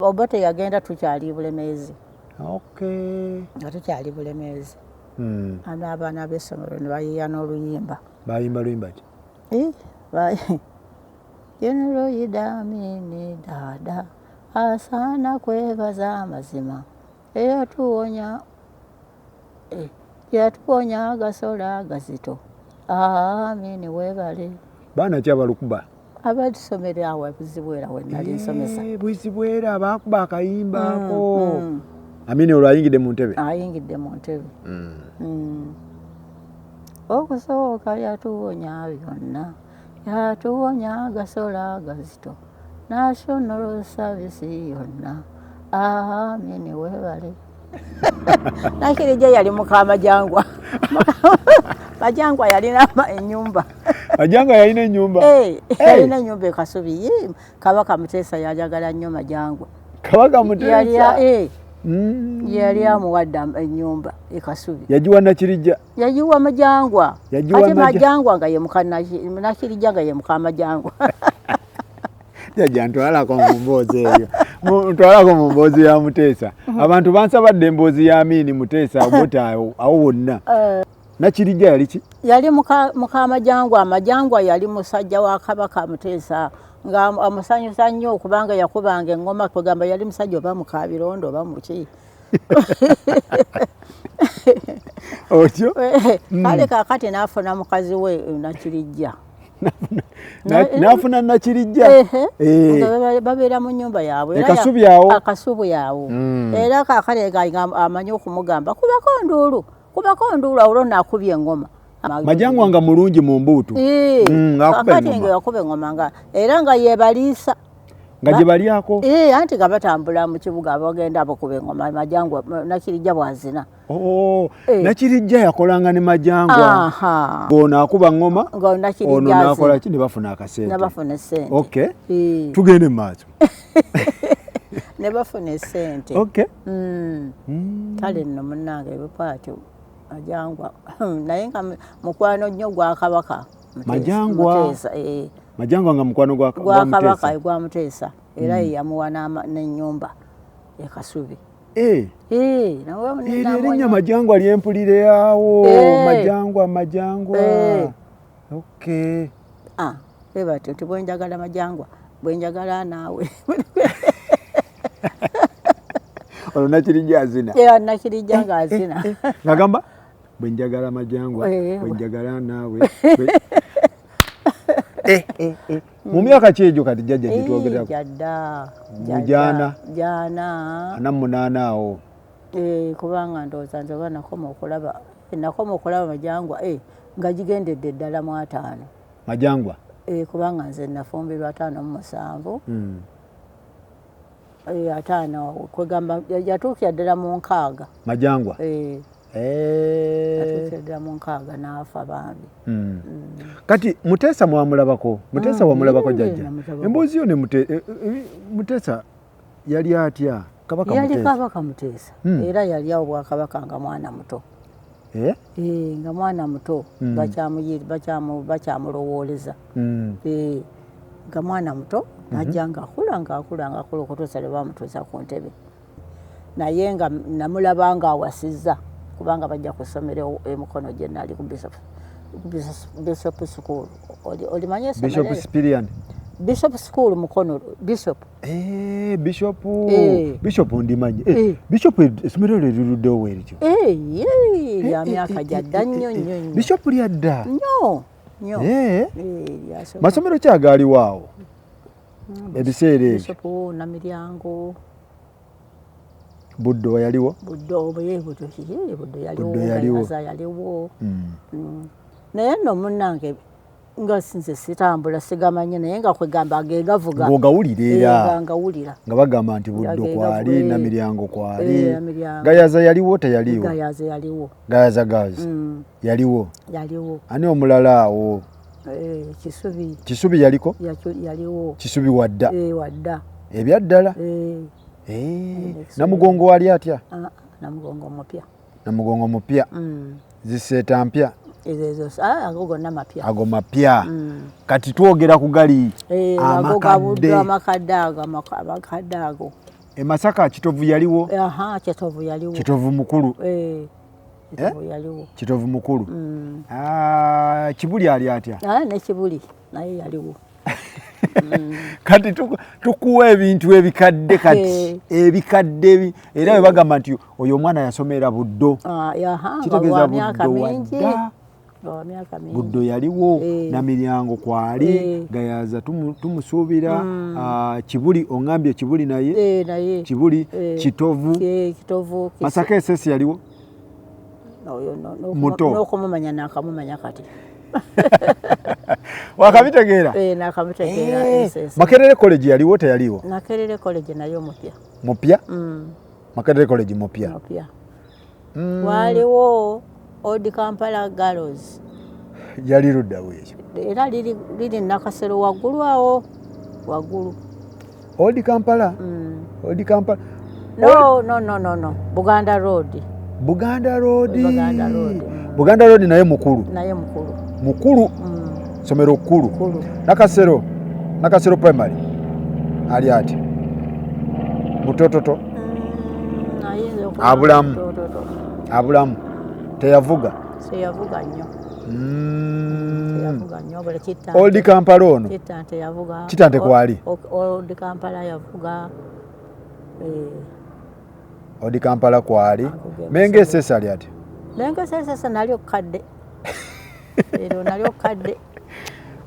Obote yagenda tukyali Bulemeezi. Okay. Nga tukyali Bulemeezi. Abaana b'essomero ne bayiiya n'oluyimba. Bayimba luyimba ki? General Idi Amin dada asaana kwebaza amazima eyatuwonya agasola agazito. Amin weebale. Baana ki abalukuba? Abatusomera awo Buzibwera we nali nsomesa. Buzibwera bakuba akayimba ako. Amin olwo ayingidde mu ntebe? Ayingidde mu ntebe. Okusooka yatuwonya byonna. Yatuwonya agasola agazito. National Service yonna. Amin weebale. Nakirija yali Mukamajangwa. Majangwa yalina ennyumba. Majangwa yalina ennyumba? Yalina ennyumba e Kasubi. Kabaka Muteesa yajagala nnyo Majangwa. Kabaka Muteesa? Yali amuwadde ennyumba e Kasubi. Yagiwa Nakirijja? Yagiwa Majangwa. Ate Majangwa nga ye Nakirija nga ye Mukamajangwa. Jajja ntwalako mu mboozi eyo. Ntwalako mu mboozi ya Muteesa. Abantu bansabadde emboozi ya Amin Muteesa Obote awo wonna. Nakirijja yali ki? Yali Mukamajangwa. Amajangwa yali musajja wa Kabaka Muteesa nga amusanyusa nnyo okubanga yakubanga engoma kugamba yali musajja oba Mukabirondo oba muki. Otyo? Kale kaakati n'afuna mukazi we Nakirijja. N'afuna Nakirijja? Babeera mu nnyumba yaabwe. Akasubi awo? Akasubi awo. Era kaakale amanyi okumugamba kubako nduulu. Kubako nduulu olwo n'akubye engoma. Majangwa nga mulungi mu mbuutu. Kakati nga yakuba engoma era nga yeebaliisa. Nga gye balyako? Anti nga batambula mu kibuga bagenda bakuba engoma Majangwa Nakirijja bw'azina. Nakirijja yakolanga ne Majangwa. Ono akuba ngoma, ono n'akola ki ne bafuna akasente. Ne bafuna essente. Okay. Tugende mu maaso. Ne bafuna essente. Okay. Kale nno munnange bw'atyo Majangwa naye nga mukwano nnyo gwa Kabaka Majangwa. Majangwa nga mukwano gwa Kabaka gwa Muteesa era ye yamuwa n'ennyumba e Kasubi. Erinnya Majangwa lyempulire awo. Majangwa. Okay. Batyo nti bwenjagala Majangwa bwenjagala naawe. Olwo Nakirijja azina? Nakirijja ng'azina. Ng'agamba bwenjagala Majangwa bwenjagala naawe. Mu myaka ki egyo kati jjajja gye twogerako? Jana. 48 awo. Kubanga ndowooza nze oba nakoma okulaba Majangwa nga gigendedde ddala mu 5. Majangwa? Kubanga nze nafumbirwa 57. 5 kwegamba yatuukira ddala mu 6. Majangwa? Yatuukira ddala mu 6 n'afa bambi. Kati Muteesa mwamulabako? Muteesa wamulabako jjajja? Emboozi yo ne Muteesa yali atya? Kabaka Muteesa? Yali Kabaka Muteesa. Era yali awo Bwakabaka nga mwana muto. Nga mwana muto bakyamulowooleza. Nga mwana muto najja ng'akula okutuusa lwe bamutuusa ku ntebe. Naye nga namulaba ng'awasizza kubanga bajja ku ssomero Mukono gye nali ku Bishop School. Olimanyi essomero? Bishop Spirian? Bishop School Mukono. Bishop. Bishop ndimanyi. Bishop essomero lye liruddewo weerityo? Ya myaka gyadda nnyo. Bishop lyadda? Nnyo. Masomero ki agaaliwo awo ebiseera ebyo? Bishop Namiryango. Buddo yaliwo? Buddo yaliwo. Naye nno munnange nga sinze sitambula sigamanyi naye nga kwegamba gegavuga. Ng'ogawulira era? Ngawulira. Nga bagamba nti Buddo kwali, Namiryango kwali. Gayaza yaliwo teyaliwo? Gayaza yaliwo. Gayaza yaliwo? Yaliwo. Ani omulala awo? Kisubi. Kisubi yaliko? Yaliwo. Kisubi wadda? Wadda. Ebyaddala? Namugongo wali atya? Namugongo mupya. Ziseeta mpya? Ago mapya. Kati twogera ku gali amakadde ago. Masaka Kitovu yaliwo? Aha, Kitovu yaliwo. Kitovu mukulu? Kitovu yaliwo. Kitovu mukulu. Kibuli ali atya? Ne Kibuli naye yaliwo. Kati tukuwa ebintu ebikadde kati ebikadde era bwe bagamba nti oyo omwana yasomera Buddo. Kitegeeza Buddo wadda. Buddo yaliwo Namiryango kwali Gayaza tumusuubira Kibuli ongambye Kibuli naye Kibuli Kitovu Masaka esesi yaliwo muto n'okumumanya nakamumanya kati wakabitegeera nakamitegeera Makerere College yaliwo teyaliwo? Makerere College nayo mupya Makerere College mupya waliwo Old Kampala Girls yali luddawo ekyo era liri Nakasero waggulu awo waggulu Old Kampala no Buganda Road Buganda Road naye mukulu somero kkulu Nakasero primary ali ati mutototo abulamu teyavuga nnyo Old Kampala ono Kitante kwali Old Kampala yavuga Old Kampala kwali Menge Sesa ali ati Menge Sesa nalyo kadde ero nalyo kadde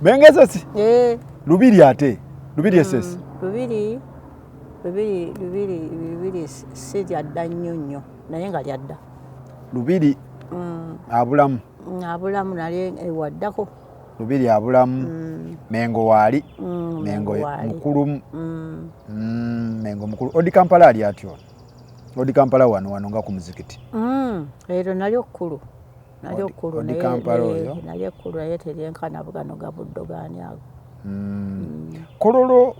Menge Sesa Lubiri ate Lubiri Sesa Lubiri si lyadda nnyo naye nga lyadda Lubiri abulamu naye ewaddako Lubiri abulamu Mengo wali Mengo mukulu Mengo mukulu Old Kampala ali atyo Old Kampala wano nga ku muzikiti ero nalyo kkulu Old Kampala oyo nalyo kkulu naye teryenkana bugano ga Buddo gaani ago Kololo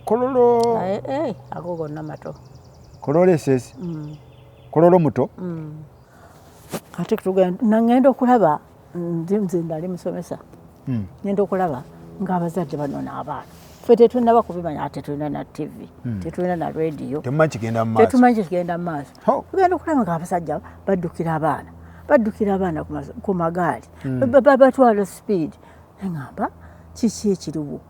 ago gonna mato Kololo esesi Kololo muto kati ngenda okulaba nze ndali musomesa ngenda okulaba ng'abazadde banona abaana ffe tetunaba kubimanya ate tulina na TV tetulina na radio tetumanyi kigenda mu maaso tugenda okulaba ng'abasajja baddukira abaana ku magaali batwala speed eŋŋamba kiki ekiriwo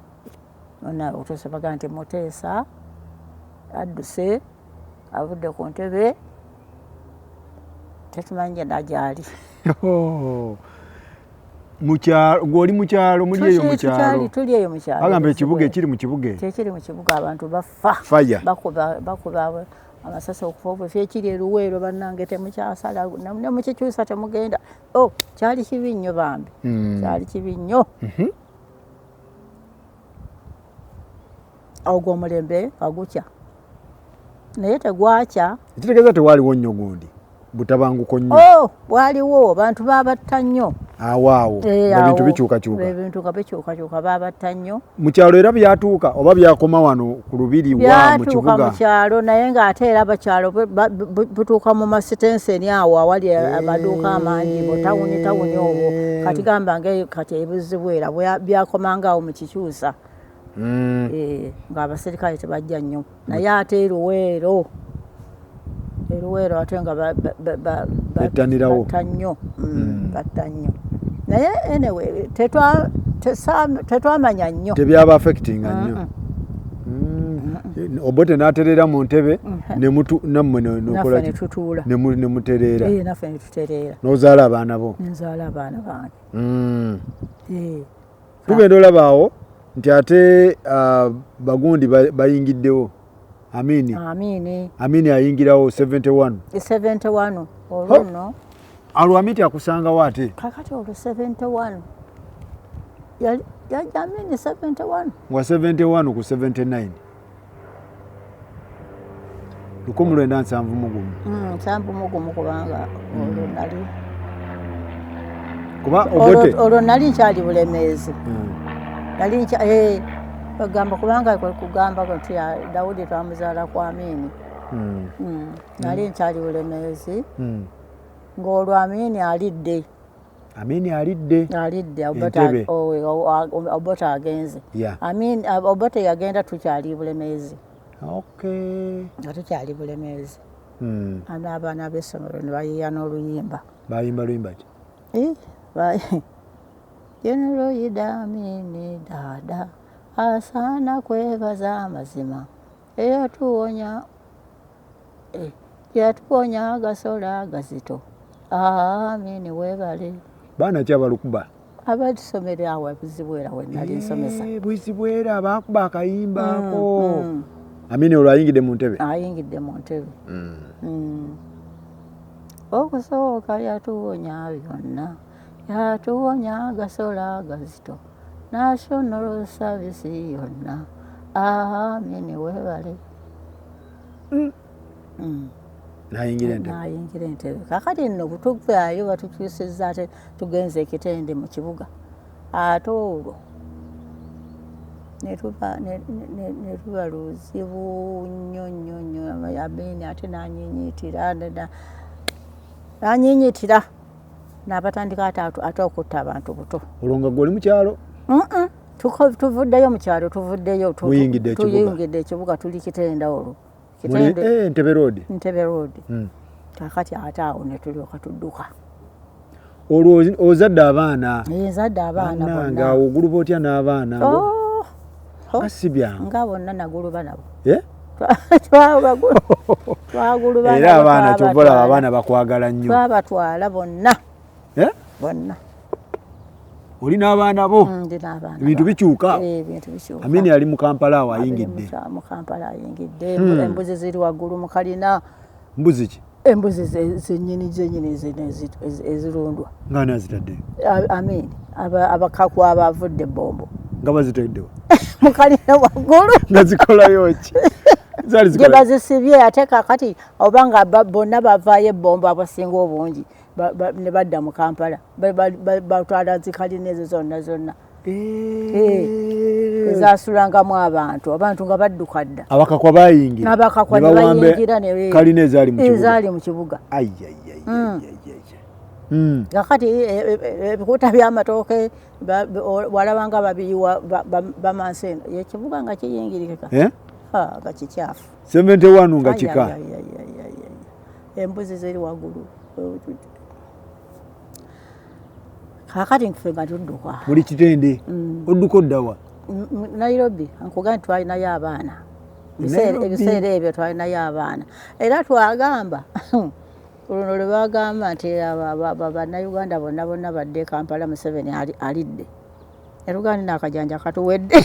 ona otuuse baga nti Muteesa adduse avudde ku ntebe tetumanyi genda gyali ng'oli mukyalo muli eyo mukyalo tuli eyo mukyalo agamba ekibuga ekiri mu kibuga tekiri mu kibuga abantu bafa bakuba amasasi okufa obufi ekiri eruweero bannange temukyasala ne mukikyusa temugenda kyali kibi nnyo bambi kyali kibi nnyo ogwo omulembe agukya naye tegwakya ekitegeeza tewaaliwo nnyo gundi butabanguko nnyo waliwo abantu babatta nnyo awaawo ebintu bikyukakyuka babatta nnyo mu kyalo era byatuuka oba byakoma wano ku Lubiri wa mu kibuga mu kyalo naye ng'ate era bakyalo butuuka mu masitenseni awo awali amaduuka amangi tawuni obwo kati gamba kati ebuzibu era byakomanga awo mu Kikyusa ng'abaserikale tebajja nnyo naye ate eruweero ate nga batta nnyo naye anyway tetwamanya nnyo tebyaba affectinga nnyo Obote n'aterera mu ntebe nammwe nemutereera naffe netutereera n'ozaala abaana bo nzaala abaana bange tugenda olabaawo nti ate bagundi bayingiddewo Amini ayingirawo 71 olwo nno Alwamiti akusangawo ate kakati olwo 71 yajja Amini 71 wa 71 ku 79 1971 kubanga olwo nali kuba Obote olwo nali nkyali Bulemeezi nali bagamba kubanga kugamba nti Dawudi twamuzaala ku Amini nali nkyali Bulemeezi ng'olwo Amini alidde Obote agenze Obote yagenda tukyali Bulemeezi Okay. nga tukyali Bulemeezi. Abaana b'essomero ne bayiiya n'oluyimba. Bayimba luyimba ki? General Idi Amin dada asaana kwebaza amazima eyatuwonya agasola agazito. Amin weebale. Baana ki abalukuba? Abatusomera awo Buzibwera we nali nsomesa. Buzibwera baakuba akayimbaako. Amin olwo ayingidde mu ntebe? Ayingidde mu ntebe. Okusooka yatuwonya byonna. Yatuwonya agasola agazito. National Service yonna. Amin weebale. Nayingira ntebe. Nayingira ntebe. Kakati nno butuvaayo batukyusizza ate tugenze ekitende mu kibuga. Ate olwo ne tuba luzibu nnyo Amin ate nanyinyitira n'abatandika ate okutta abantu buto. Olwo nga ggwe oli mu kyalo? Tuvuddeyo mu kyalo, tuvuddeyo. Tuyingidde ekibuga tuli kitenda olwo. Ntebe Road? Ntebe Road. Kakati ate awo ne tulyoka tudduka. Olwo ozadde abaana? Nzadde abaana bonna. Nga oguluba otya n'abaana? Si byangu. Nga bonna naguluba nabo. Twaguluba. Era abaana kyobola abaana bakwagala nnyo. Twabatwala bonna. Bonna. Olina abaana bo? Ndina abaana. Ebintu bikyuka? Ebintu bikyuka. Amin ali mu Kampala awo ayingidde? Mu Kampala ayingidde. Embuzi ziri waggulu mu kalina. Mbuzi ki? Embuzi zennyini ezirundwa. Ng'ani azitadde? Amin. Abakaku abavudde Bombo. Nga bazitaddewa? Mu kalina waggulu. Nga zikolayo ki? Gye bazisibye ate kakati oba nga bonna bavaayo ebbombo abasinga obungi ne badda mu Kampala batwala zikalina ezo zonna ezasulangamu abantu nga badduka dda. Abakakwa bayingira? N'abakakwa ne bayingira kalina ezaali mu kibuga. Kakati ebikuta by'amatooke walabanga babiri bamansi eno ekibuga nga kiyingirika. Nga kikyafu. Semente wanu nga kika. Embuzi ziri waggulu. Kakati nkufe nga tudduka. Buli kitende? Odduka oddawa? Nairobi. Nkugamba twalinayo abaana. Ebiseera ebyo twalinayo abaana. Era twagamba luno lwe bagamba nti bannayuganda bonna badde Kampala Museveni alidde. Eruganda n'akajanja katuwedde.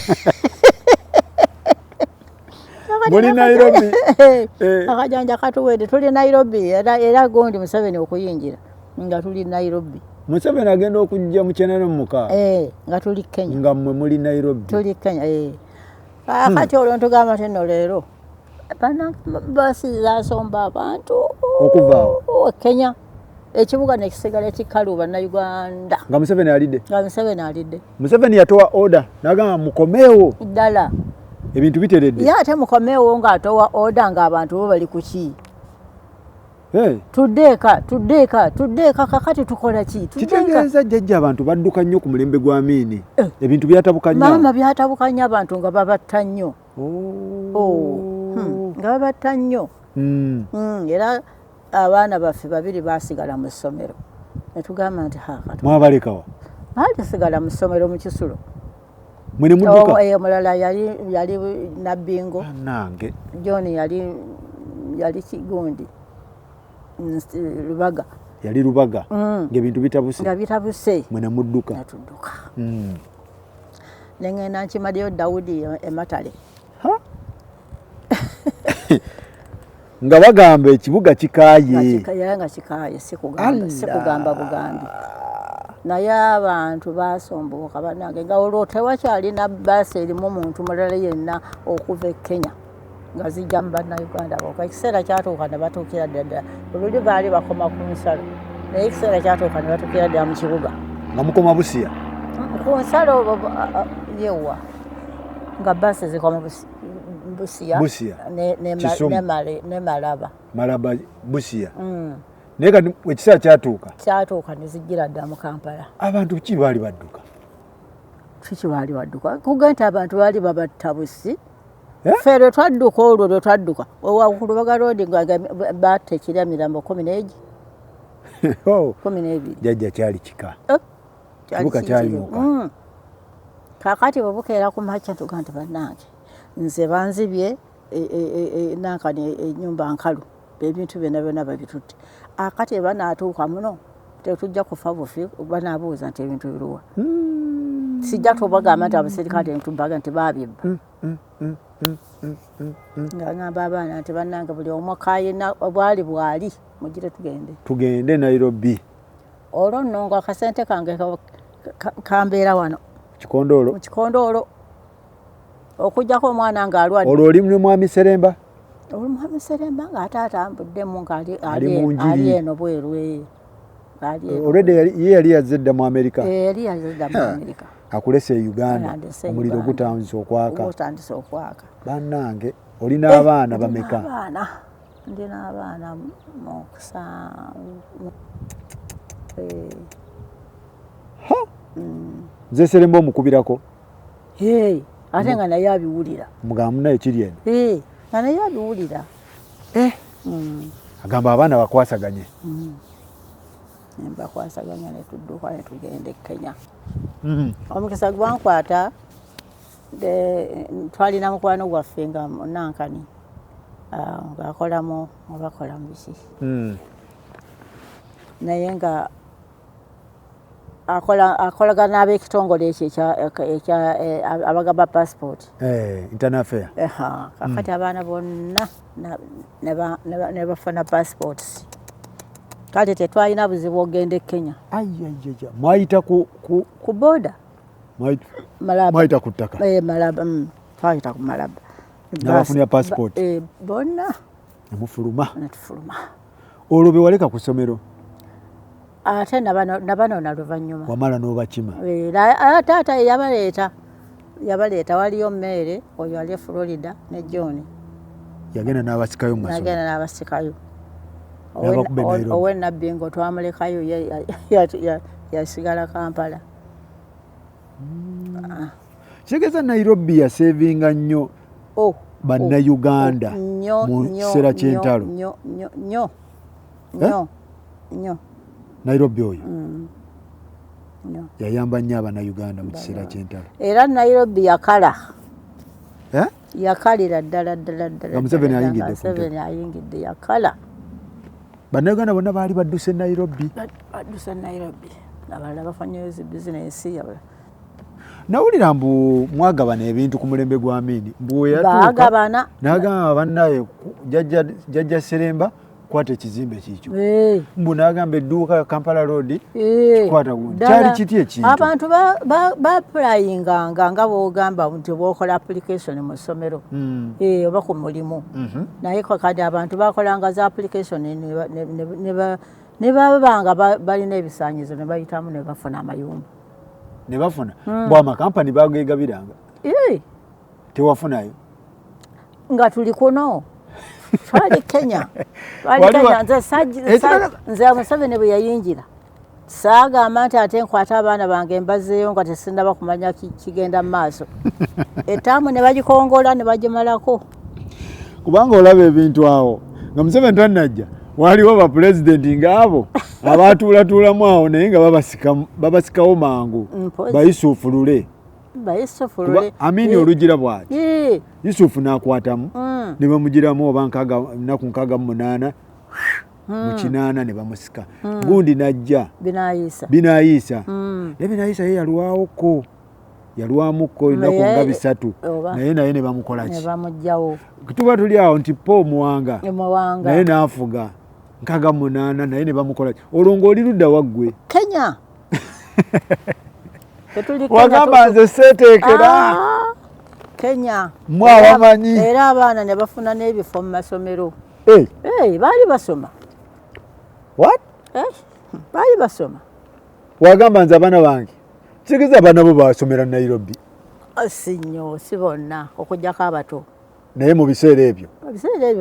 Muli Nairobi? Akajanja katuwedde. Tuli Nairobi era gondi Museveni okuyingira nga tuli Nairobi. Museveni agenda okujja mu 96? Nga tuli Kenya. Nga mmwe muli Nairobi? Tuli Kenya. Kati olwo ntugamba nti nno leero basi zasomba abantu okuvaawo Kenya. Ekibuga ne kisigala kikalu bannayuganda. Nga Museveni alidde? Nga Museveni alidde. Museveni yatowa order n'agamba mukomeewo. Ddala. Ebintu biteredde? Ye ate mukomeewo ng'atowa order ng'abantu bo bali ku ki? Tuddeeka kakati tukola ki? Kitegeeza jjajja abantu badduka nnyo ku mulembe gwa Amin. Ebintu byatabuka nnyo? Maama byatabuka nnyo abantu nga babatta nnyo. Nga babatta nnyo. Era abaana baffe babiri baasigala mu ssomero. Ne tugamba nti mwabalekawa? Baalisigala mu ssomero mu Kisulo. Mwene mudduka? Omulala yali Nabbingo. Nange. John yali Kigundi. Lubaga. Yali Lubaga. Ng'ebintu bitabuse? Nga bitabuse. Mwene mudduka? Natudduka. Ne ngenda nkimaddeyo Dawudi Matale. Nga bagamba ekibuga kikaaye. Nga kikaaye sikugamba bugambi. Naye abantu baasomboka bannange nga olwo tewakyalina bbaasi erimu muntu mulala yenna okuva e Kenya nga zijja mu bannayuganda bokka. Ekiseera kyatuuka ne batuukira ddala. Oluli baali bakoma ku nsalo naye ekiseera kyatuuka ne batuukira ddala mu kibuga. Nga mukoma Busia? Ku nsalo yewa nga bbaasi zikoma Busia ne Malaba. Malaba Busia. Naye kati ekiseera kyatuuka ne zijjira ddala mu Kampala. Abantu ki baali badduka? Kiki baali badduka? Kuga nti abantu baali babatta busi Ffe lwe twadduka olwo lwe twadduka ku Lubaga Road nga batekera emirambo 11 12 jjajja kyali kika kibuka kyalimuka kaakati bwe bukeera ku makya tuga nti bannange nze banzibye nankani ennyumba nkalu ebintu byonna byonna babitutte akati eba naatuuka muno tetujja kufa bufi banaabuuza nti ebintu biruwa sijja tubagamba nti abasirikale ntumbaga nti baabibba nga ngamba abaana nti bannange buli omu kayina bwali mugire tugende Nairobi olwo nno nga akasente kange kambeera wano mu Kikondoolo okujjako omwana ng'alwadde olwo oli mwami Seremba Mwami Seremba ng'ate atambuddemu ng'ali eno bweru already ye yali yazze mu Amerika yali yazze mu Amerika akulese Uganda omuliro gutandise okwaka bannange olina abaana bameka ndina abaana musanvu nze Seremba omukubirako ate nga naye abiwulira mugamu naye kiri eno nga naye abiwulira agamba abaana bakwasaganye bakwasaganya ne tudduka ne tugenda e Kenya omukisa gwankwata twalina mukwano gwaffe nga nankani ng'akolamu obakola mu biki naye nga akolagana n'ab'ekitongole ekyo abagaba passport internal affair kakati abaana bonna ne bafuna passports kale tetwalina buzibu ogenda e Kenya mwayita ku boda mwayita ku ttaka Malaba twayita ku Malaba n'abafunira passport bonna netufuluma olwo be waleka ku ssomero ate nabano naluvannyuma wamala n'obakima taata yabaleeta waliyo Mmeere oyo ali e Florida ne John yagenda n'abasikayo mu masomero yagenda n'abasikayo ow'ennabbi ngo twamulekayo yasigala Kampala kitegeeza Nairobi yasevinga nnyo bannayuganda mu kiseera ky'entalo nnyo Nairobi oyo yayamba nnyo abannayuganda mu kiseera ky'entalo era Nairobi yakala yakalira ddala nga Museveni ayingidde yakala bannayuganda bonna baali badduse Nairobi abalala bafanyeyo zi bizinensi nawulira mbu mwagabana ebintu ku mulembe gwa Amin bagabana n'agamba bannaye jjajja Seremba kwata ekizimbe kikyo mbu n'agamba edduuka Kampala Road kwata gundi kyali kiti ekintu abantu baapulayinganga nga boogamba nti bookola application mu ssomero oba ku mulimu naye kakadi abantu bakolanga za application ne babanga balina ebisaanyizo ne bayitamu ne bafuna amayumba ne bafuna bw amakampani bagegabiranga tewafunayo nga tuli kuno twali Kenya nze Museveni bwe yayingira saagamba nti ate nkwata abaana bange mbazeeyo nga tesinaba kumanya kigenda mu maaso etaamu ne bagikongola ne bagimalako kubanga olaba ebintu awo nga Museveni tannajja waliwo bapulezidenti ngaabo abaatuulatuulamu awo naye nga babasikawo mangu Bayusufu Lule Amin olugira bw'ati Yusufu n'akwatamu ne bamugiramu oba nnaku 68 mu 8 ne bamusika gundi najja Binaayisa ne Binaayisa ye yalwamukko ennaku nga 3 naye ne bamukolaki tuba tuli awo nti po Muwanga naye n'afuga 68 naye ne bamukolaki olwo ng'oli ludda waggwe Kenya wagamba nze seeteekera Kenya mwabamanyi era abaana ne bafuna n'ebifo mu masomero baali basoma baali basoma wagamba nze abaana bange kitegeeza abaana bo basomera Nairobi si nnyo si bonna okuggyako abato naye mu biseera ebyo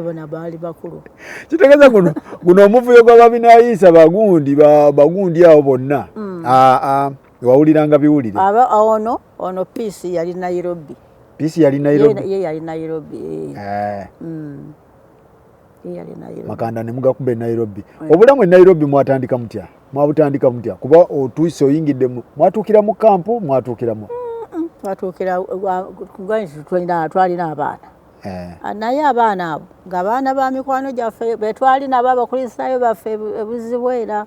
bona baali bakulu kitegeeza guno omuvuyo gw'Ababinaayisa bagundi awo bonna wawuliranga biwulire ono Peace yali Nairobi Peace yali Nairobi. Ye yali Nairobi. Makanda ne mugakube Nairobi. Obulamu e Nairobi mwatandika mutya? Mwabutandika mutya? Kuba otuise oyingidde mwatuukira mu kampu mwatuukira mu. Twatuukira twalina abaana. Naye abaana abo ng'abaana ba mikwano gyaffe be twalina abakristaayo baffe ebuzibu era.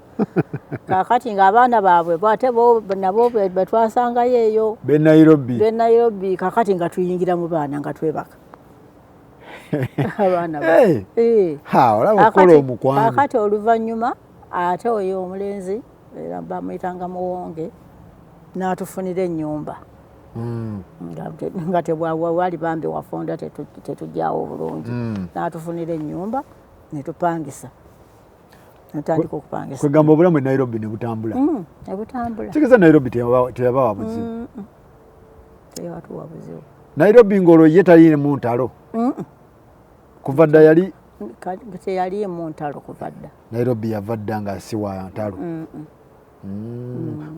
Kaakati ng'abaana baabwe bwate nabo be twasangayo eyo. Be Nairobi kaakati nga tuyingira mu baana nga twebaka. Abaana olaba okukola omukwano. Kaakati oluvannyuma ate oyo omulenzi era bamuyitanga Muwonge n'atufunira ennyumba. Nga tewali bambi wafonda tetujjawo bulungi. N'atufunira ennyumba ne tupangisa. Natandika okupangisa. Kwegamba obulamu e Nairobi ne butambula. Ne butambula. Kigeza Nairobi teyabawa buzibu. Teyawatuwa buzibu. Nairobi ng'olwo ye tali mu ntalo. Kuva dda yali teyali mu ntalo kuva dda. Nairobi yava dda nga si wa ntalo.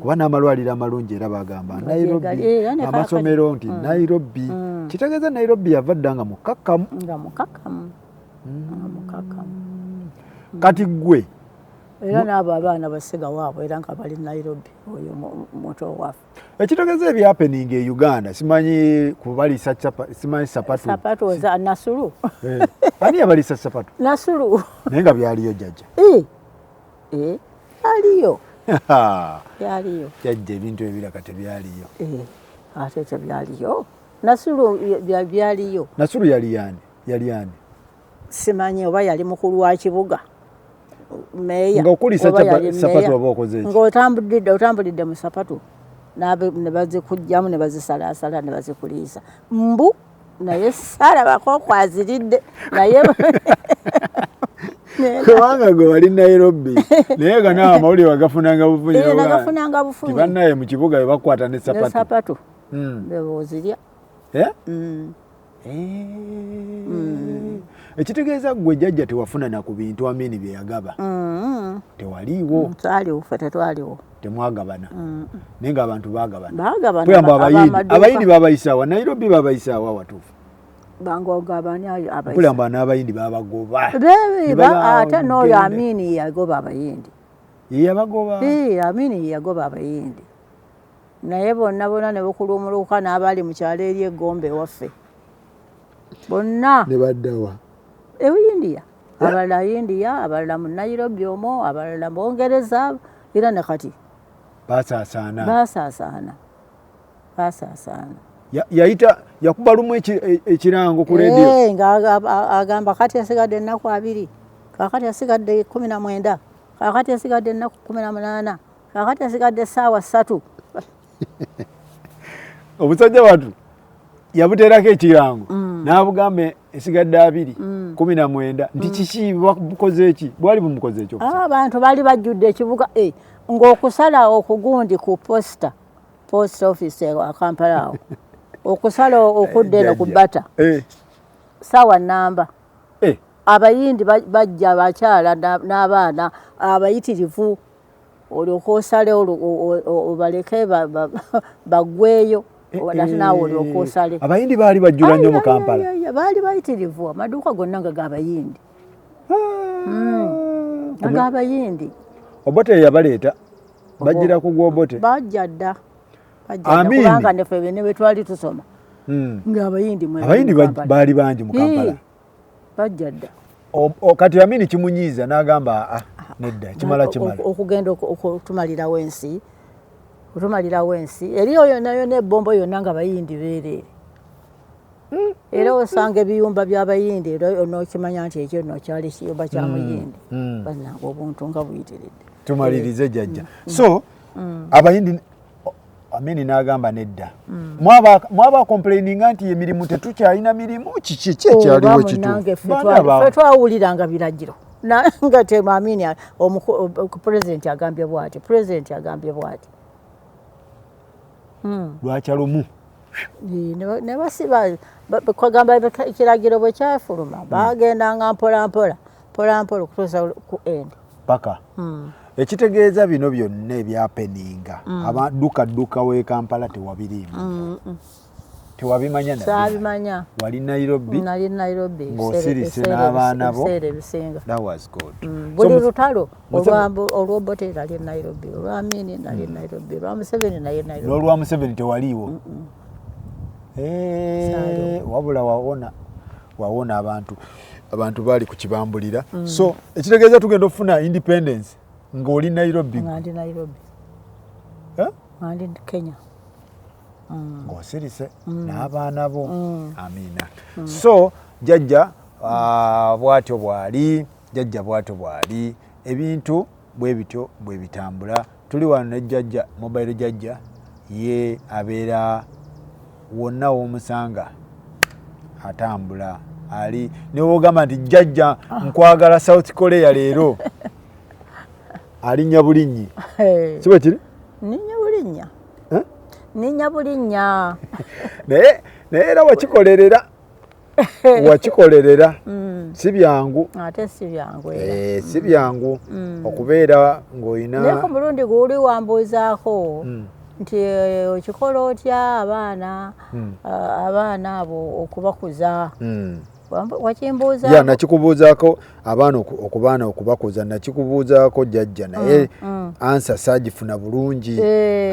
Kuba n'amalwaliro amalungi era bagamba Nairobi, amasomero nti Nairobi. Kitegeeza Nairobi yava dda nga mukakkamu. Kati gwe era n'abo abaana basiga waabwe era nga bali Nairobi oyo muto waffe. Ekitegeeza ebyapeninga e Uganda simanyi kubalisa simanyi sapatu. Sapatu za Nasulu. Ani yabalisa sapatu? Nasulu. Naye nga byaliyo jjajja. Aliyo. Byaliyo. Jjajja ebintu ebiraka tebyaliyo. Ate tebyaliyo. Nasulu byaliyo. Nasulu yali yani? Simanyi oba yali mukulu wa kibuga. Meya. Ng'okulisa sapatu oba okoze eki? Ng'otambulidde mu sapatu. Ne bazikujjamu ne bazisalaasala ne bazikuliisa. Mbu naye saalabako okwaziridde naye kubanga gwe wali Nairobi naye ga nawe amawulire wagafunanga bufunyi. Nagafunanga bufunyi. Tibannaye mu kibuga be bakwata ne sapatu. Beboozirya. Ekitegeeza gwe jjajja tewafuna na ku bintu Amini bye yagaba. Tewaliiwo. Twaliwo ffe tetwaliwo. Temwagabana. Naye ng'abantu baagabana. Kuyamba abayindi babayisaawa Nairobi babayisaawa watuufu. Bangogabani abayindi. Kuyamba n'abayindi babagoba. Ate n'oyo Amini yagoba abayindi. Ye yabagoba. Amini yagoba abayindi. Naye bonna ne bukulumuluka n'abali mu kyalo eri eggombe ewaffe. Bonna. Ne baddawa. India. Abalala India, abalala mu Nairobi omwo, abalala mu Bungereza era ne kati. Basaasaana. Yayita yakuba lumu ekirango ku radio. Agamba kati asigadde ennaku 2. Kakati asigadde 19. Kakati asigadde ennaku 18. Kakati asigadde essaawa 3. Obusajja watu yabuteerako ekirango n'abugambe esigadde 2 19 nti kiki bukoze eki bwali bumukoze ekyo. Abantu bali bajjudde ekibuga ng'okusala okugundi ku post office wa Kampala awo okusala okudda eno ku bata sawa namba abayindi bajja abakyala n'abaana abayitirivu olyoka osale obaleke baggweyo naawe olyoka osale. Abayindi baali bajjula nnyo mu Kampala. Baali bayitirivu amaduuka gonna nga g'abayindi. Ag'abayindi. Obote yabaleeta bajjira ku gw'Obote. Bajja dda. Kubanga neffe ne bwe twali tusoma. Ng'abayindi baali bangi mu Kampala. Bajja dda. Kati Amini kimunyiiza n'agamba nedda kimala. Okugenda okutumalirawo ensi. Kutumalirawo ensi. Eri oyo nayo n'ebbombo yonna nga bayindi beereere. Era osanga ebiyumba by'abayindi era onookimanya nti ekyo nno kyali ekiyumba kya muyindi. Bannange obuntu nga buyitiridde. Tumalirize jjajja. So abayindi Amini n'agamba nedda. Mwaba complaininga nti emirimu tetukyalina mirimu kiki ekyaliwo kituufu. Ffe twawuliranga biragiro. Nga tema Amini Pulezidenti agambye bw'ati. Lwakya lumu. Ne basiba kwagamba ekiragiro bwe kyafuluma bagendanga mpola okutuusa ku end. Paka. Ekitegeeza bino byonna ebyapeninga abaduka w'e Kampala tewabiriimu. tewabimanya na saabimanya wali Nairobi nali Nairobi ng'osirise n'abaana bo ebisinga that was good buli lutalo olw'Obote nali Nairobi olwa Amini nali Nairobi olwa Museveni naye Nairobi n'olwa Museveni tewaliiwo wabula wawona abantu bali ku kibambulira so ekitegeeza tugenda okufuna independence ng'oli Nairobi ngandi Nairobi ngandi Kenya ng'osirise n'abaana bo amina so jjajja bw'atyo bw'ali ebintu bwe bityo bwe bitambula tuli wano ne jjajja mobile jjajja ye abeera wonna w'omusanga atambula ali newogamba nti jjajja nkwagala South Korea leero alinnya bulinnyi sibe kiri ninnya bulinnya ninnya bulinnya naye era wakikolerera si byangu ate si byangu si byangu okubeera ng'olina naye ku mulundi gw'oli wambuuzaako nti okikola otya abaana abo okubakuza wakimbuuza nakikubuuzaako abaana okubakuza nakikubuuzaako jjajja naye ansa saagifuna bulungi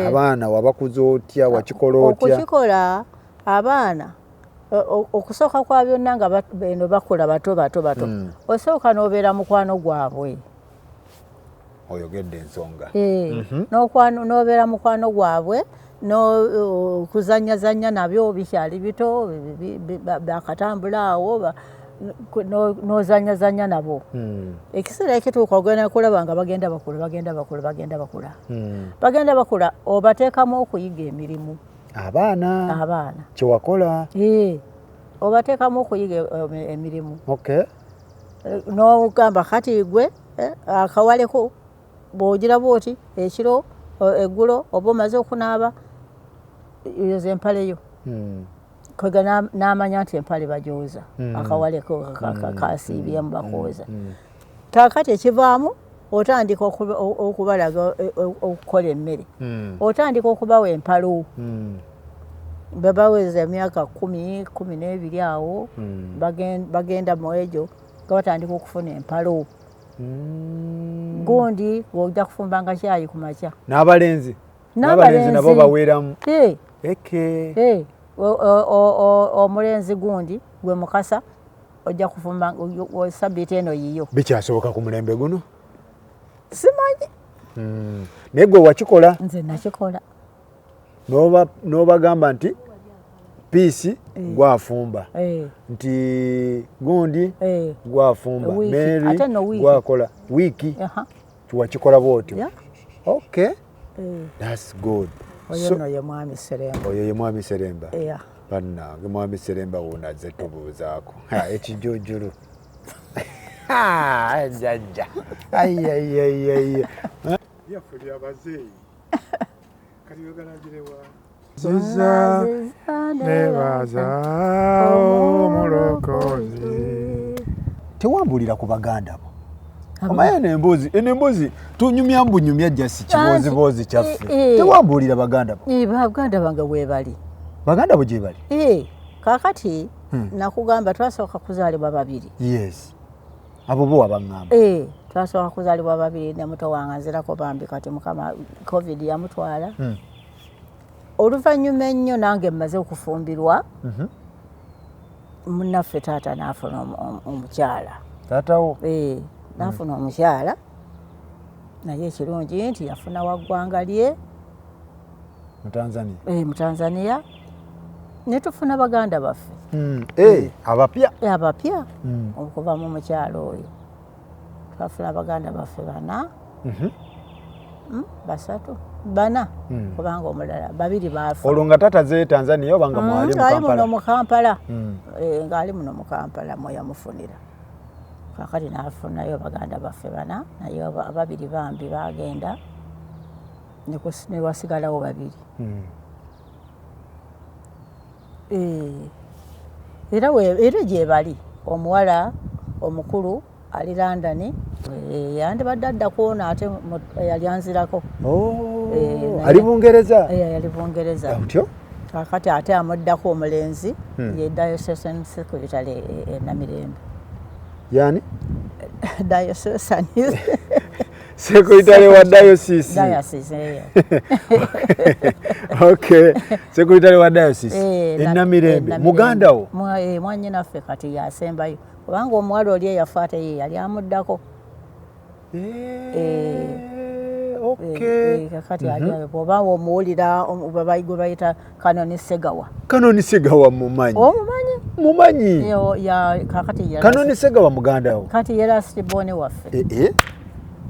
abaana wabakuza otya wakikola otya okukikola abaana okusooka kwa byonna nga beno bakula bato osooka n'obeera mukwano gwabwe oyogedde ensonga n'obeera mukwano gwabwe kuzanyazanya nabyo bikyali bito bakatambula awo n'ozanyazanya nabo ekiseera ekituuka ogenda kulaba nga bagenda bakula obateekamu okuyiga emirimu abaana kyewakola obateekamu okuyiga emirimu n'ogamba kati gwe akawaleko bw'ogira bw'oti ekiro eggulo oba omaze okunaaba yoza empale yo kwega n'amanya nti empale bagyoza akawaleko kasiibyemu bakooza kaakati ekivaamu otandika okubalaga okukola emmere otandika okubawa empalo bebaweza emyaka 12 awo bagenda mu egyo nga batandika okufuna empalo gundi ojja kufumbanga kyayi ku makya n'abalenzi nabo baweeramu omulenzi gundi gwe mukasa ojja kufumba sabbiiti eno yiyo bikyasoboka ku mulembe guno simanyi naye gwe wakikola nze nakikola n'obagamba nti piisi gwafumba nti gundi gwafumba Mary gwakola wiiki wakikola bwotyo okay that's good oyo ye mwami Seremba bannange mwami Seremba wunaze tubuuzaako ekijujulu jjajja yafuli abazeeyi kati yogalagirewa ziza nebaza omulokozi tewambulira ku baganda bo omanya n'emboozi tunyumya mbunyumya jasi kiboozibozi kyaffe tewambulira baganda bo baganda bange webali baganda bo gye bali kaakati nakugamba twasooka kuzaalibwa babiri yes abo bo wabaŋŋamba twasooka kuzaalibwa babiri ne muto wange nzirako bambi kati mukama covid yamutwala oluvannyuma ennyo nange mmaze okufumbirwa munnaffe taata n'afuna omukyala taatawo n'afuna omukyala naye ekirungi nti yafuna wa ggwanga lye mu Tanzania ne tufuna baganda baffe abapya okuva mu mukyalo oyo twafuna baganda baffe bana kubanga omulala babiri baafa olwo nga tataze Tanzania oba nga mwali mu Kampala ng'ali muno mu Kampala mwe yamufunira kakati n'afunayo baganda baffe bana naye ababiri bambi bagenda ne wasigalawo babiri era gye bali omuwala omukulu ali London yandibadde adda kuwona ate yali anzirako ali Bungereza yali Bungereza otyo kakati ate amuddako omulenzi ye diocesan secretary e Namirembe. Yani Diocesan secretary wa diocese. Diocese. Okay. Secretary wa diocese. E Namirembe. Muganda wo. Mwanyina ffe kati yasembayo. Kubanga omuwala oli eyafa ate ye yali amuddako. Okay. Kakati ali oba omuwulira gwe bayita Kanoni Segawa. Kanoni Segawa mumanyi. Mumanyi. Kakati Kanoni Segawa muganda wo. Kati yera sibone waffe.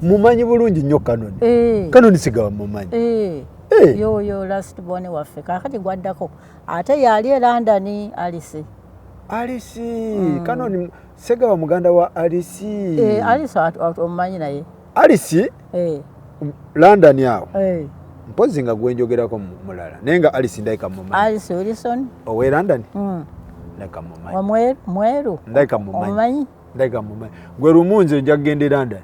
Mumanyi bulungi nnyo Kanoni. Kanoni Segawa mumanyi. Yo last born waffe kakati gwaddako ate yali e London Alice. Kanoni Segawa muganda wa Alice. Alice omumanyi naye. Alice? London yawo. Mpozi nga gwenjogerako mulala nenga Alice ndaika mumanyi. Alice Wilson. Owe London? Ndaika mumanyi. Mweru. Ndaika mumanyi. Omumanyi? Ndaika mumanyi. Gwe rumunze nja kugenda London.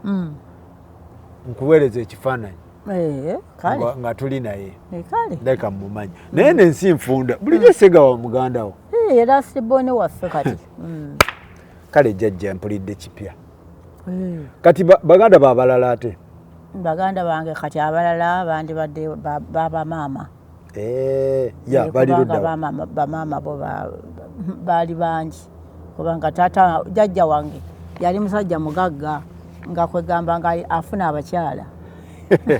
Nkuweereza ekifaananyi. Kale. Nga tuli naye. Kale. Ndaika mumanyi. Naye nensi nfunda. Bulijjo Segawa muganda wo. Era sibone waffe kati. Kale jjajja mpulidde kipya. Kati baganda babalala ate. Baganda bange kati abalala abandi badde baba maama. Ya bali ludda. Bamaama bo bali bangi. Kubanga tata jjajja wange yali musajja mugagga nga kwegamba nga afuna abakyala.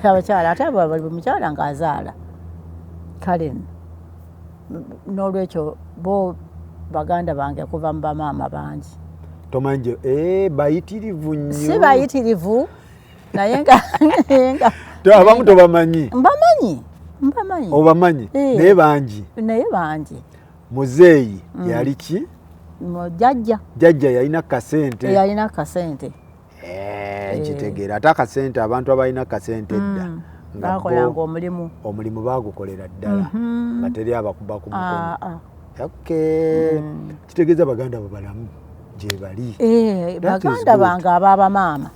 Abakyala ate bali mukyala ng'azaala. Kale n'olwekyo bo baganda bange kuva mu bamaama bangi. Tomanjo bayitirivu nnyo. Si bayitirivu naye nga abamu tobamanyi. Mbamanyi. Obamanyi naye bangi. Muzeeyi yali ki? Jjajja yalina kasente. Nkitegeera ate akasente abantu abalina akasente edda bakolanga omulimu baagukolera ddala nga teri abakuba ku mukono. Kitegeeza baganda bo balamu gye bali. Baganda bange ababamaama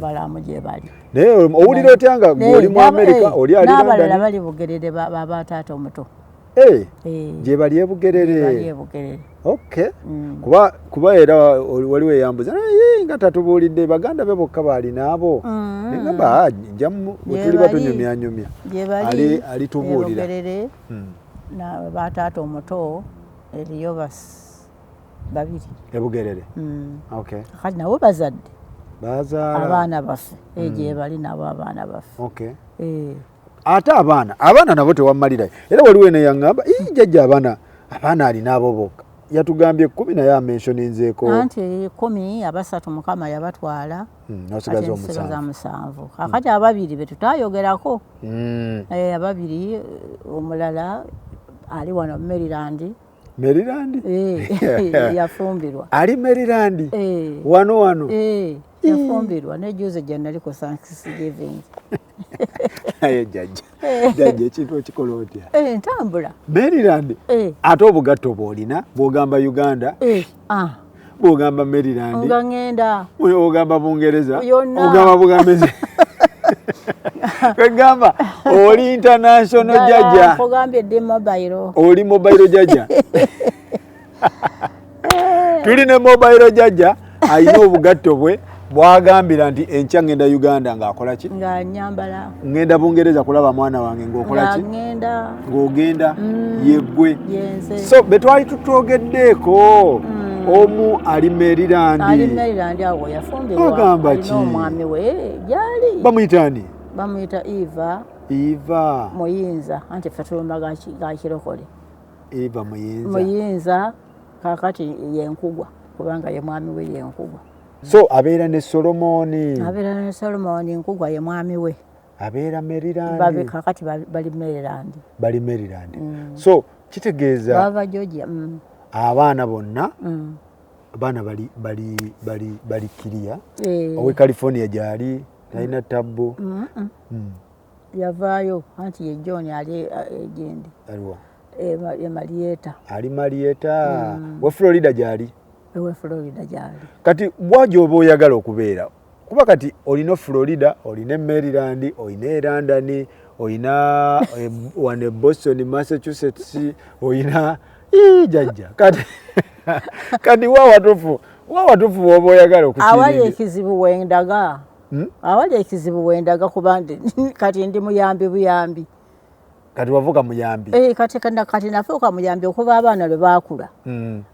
balamu gye bali. Naye owulira otya nga oli mu Amerika oli ali London? N'abalala bali Bugerere baba taata omuto. Gye bali e Bugerere. Okay. Kuba era waliwo eyambuza nga tatubuulidde baganda be bokka baali naabo. Negamba tuli batunyumyanyumya. Ali tubuulira. Na bataata omuto eriyo babiri. E Bugerere. Okay. Kati nabo bazadde. Bazaala. Abaana baffe. Gye bali nabo abaana baffe. Okay. Ate abaana nabo tewammalirayo. Era waliwo ne yaŋŋamba jjajja abaana alina abo bokka. Yatugambye 10 naye amentioninzeeko. Anti 10 abasatu Mukama yabatwala. Nosigaza 7. Kakati ababiri be tutayogerako. Ababiri omulala ali wano Maryland. Yafumbirwa. Ali Maryland. Wano. Yafumbirwa ne juze gye nali ku Thanksgiving. Aye jjajja ekintu okikola otya? Ntambula. Maryland. Ate obugatto bw'olina bw'ogamba Uganda. Bw'ogamba Maryland. Nga ngenda. Ogamba Bungereza. Yonna. Ogamba Bugambezi. Kwegamba oli international jjajja. Ogambye dde mobile. Oli mobile jjajja. Tuli ne mobile jjajja alina obugatto bwe bwagambira nti enkya ngenda Uganda ng'akola ki? Nga nyambala. Ngenda Bungereza kulaba mwana wange ng'okola ki? Ng'ogenda yeggwe. So betwali tutwogeddeeko omu ali Maryland. Awo yafumbirwa. Agamba ki? Omwami we gyali. Bamuyita ani? Bamuyita Eva Muyinza. Anti ffe tulumba ga kirokole. Eva Muyinza. Muyinza kakati yenkugwa kubanga ye mwami we yenkugwa. So abeera ne Solomoni. Nkugwa ye mwami we. Abeera Maryland. Kakati bali Maryland. So kitegeeza bava Georgia. Abaana bonna abaana bali Kiria. Owe California gyali talina tabbo. Yavaayo anti ye John ali egendi. Aliwa. Marietta. Ali Marietta. We Florida gyali. Ewe Florida gyali. Kati bw'oba oyagala okubeera kuba kati olina Florida, olina Maryland, olina London, oyina wane Boston, Massachusetts, oyina jajja kati wawatufu woba oyagala okukirinde. Awali ekizibu wendaga. Awali ekizibu wendaga kuba kati ndi muyambi buyambi. Kati wavuka muyambi. Kati nafuuka muyambi okuva abaana lwe baakula.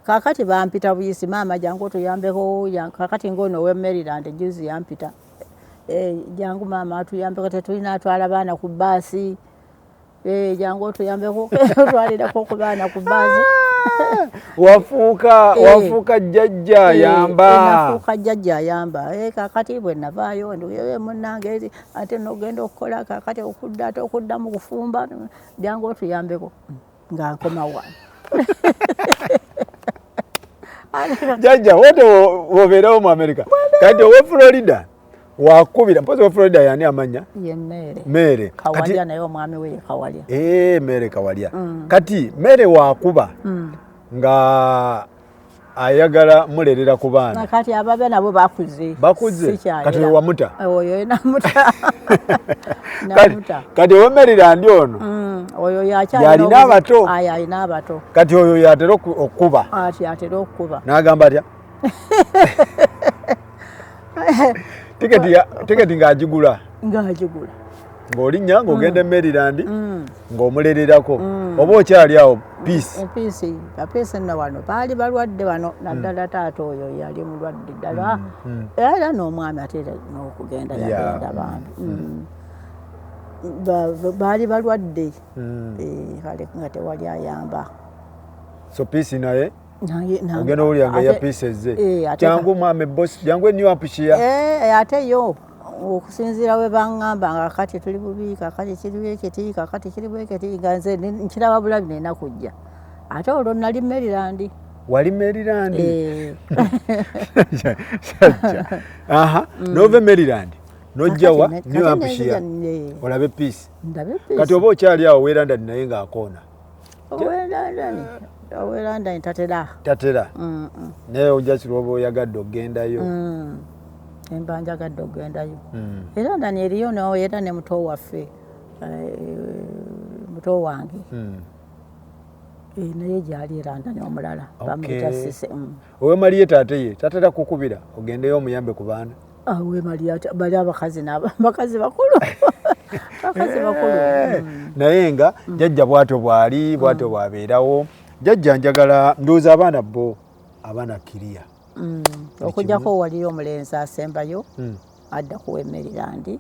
Kakati bampita buyisi, maama jangu tuyambeko, kakati ngono we Maryland juzi yampita. Jangu maama atuyambeko, tetulina atwala baana ku bbaasi. Jangu tuyambeko twalirako ku baana ku bbaasi. wafuuka jjajja ayamba. Nafuuka jjajja ayamba. Kakati bwe navaayo munnange ate nogenda okukola kakati okuddamu kufumba jangu otuyambeko nga nkoma wano. Jjajja wote wobeerawo mu America kati owe Florida wakubira mpozi wa Florida yani amanya ye Mere Kawalya naye omwami we Kawalya. Mere Kawalya. Kati Mere wakuba nga ayagala mulerera ku baana. Kati ababe nabo bakuze. Kati wamuta. Oyo namuta. Kati owe Maryland ono. Oyo yalina abato. Alina abato. Kati oyo yatera okuba. Yatera okuba. N'agamba atya? Tiketi ng'agigula. Ng'olinnya ng'ogenda e Maryland ng'omulererako oba okyali awo Peace. Peace nno wano baali balwadde wano naddala taata oyo yali mulwadde ddala era n'omwami ate n'okugenda yagenda bambi baali balwadde kale nga tewali ayamba. So Peace naye ogenda owulira nga ya Peace ezze jangu mwami boss jangu New Hampshire. Ate yo okusinziira we baŋŋamba nga kati tuli bubi kakati kiri ekiti kakati kiri bwekiti nga nze nkiraba bulabi nina kujja ate olwo nali Maryland. Wali Maryland? Nove Maryland nojjawa New Hampshire olabe Peace. Kati oba okyali awo we London naye ng'akoona. We London tatera naye ojjasirwa oba oyagadde ogendayo. Emba njagadde ogendayo. Era ndani eriyo era ne muto waffe muto wange naye gyali London omulala bamuyita Sise. Owe Maria tate ye tatera kukubira ogendeyo omuyambe ku baana. We Maria bali abakazi bakazi bakulu. Bakazi bakulu. Naye nga jjajja bwato bwabeerawo. Jjajja njagala ndowooza abaana bo abaana Kiria. Okujjako waliyo omulenzi asembayo adda kuwa Maryland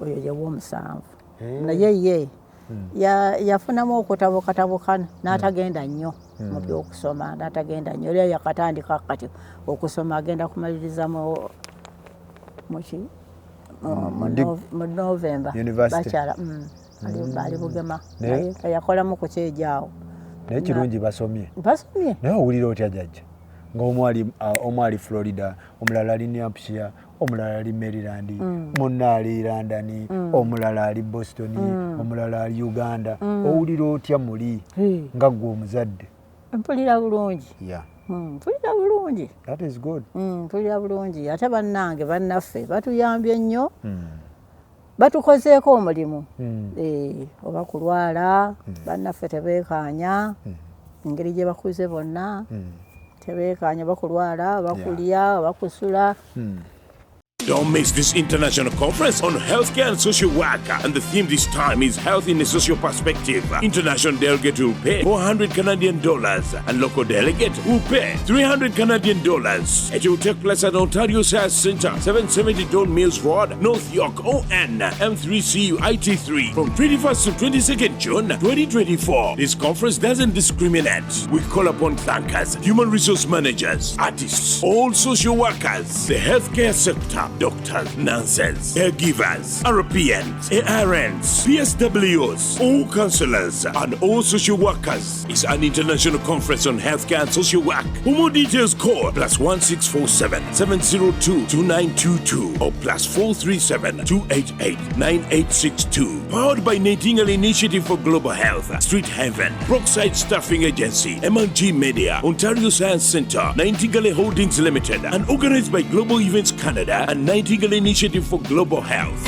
oyo ye w'omusanvu naye yafunamu okutabukatabukana n'atagenda nnyo mu byokusoma n'atagenda nnyo era yakatandika kati okusoma agenda kumaliriza mu November bakyala ali Bugema yakolamu ku kyejaawo naye kirungi basomye naye owulira otya jjajja ng'omu ali Florida omulala ali New Hampshire omulala ali Maryland munna ali London omulala ali Boston omulala ali Uganda owulira otya muli nga ggwe omuzadde? Mpulira bulungi. Mpulira bulungi. That is good. Mpulira bulungi ate bannange bannaffe batuyambye nnyo batukozeeko omulimu oba kulwala bannaffe tebeekaanya engeri gye bakuze bonna tebeekaanya bakulwala bakulya bakusula. Don't miss this international conference on healthcare and social work. And the theme this time is Health in a Social Perspective. International delegate will pay $400 Canadian and local delegate will pay $300 Canadian. It will take place at Ontario Science Centre, 770 Don Mills Road, North York, ON, M3CU IT3 from 21st to 22nd June 2024. This conference doesn't discriminate. We call upon thinkers, human resource managers, artists, all social workers, the healthcare sector, doctors, nurses, caregivers, RPNs, ARNs, PSWs, all counselors, and all social workers. It's an international conference on healthcare and social work. For more details, call +1647 702 2922 or +437 288 9862. Powered by Nightingale Initiative for Global Health, Street Haven, Brookside Staffing Agency, MLG Media, Ontario Science Centre, Nightingale Holdings Limited, and organized by Global Events Canada and Nightingale Initiative for Global Health.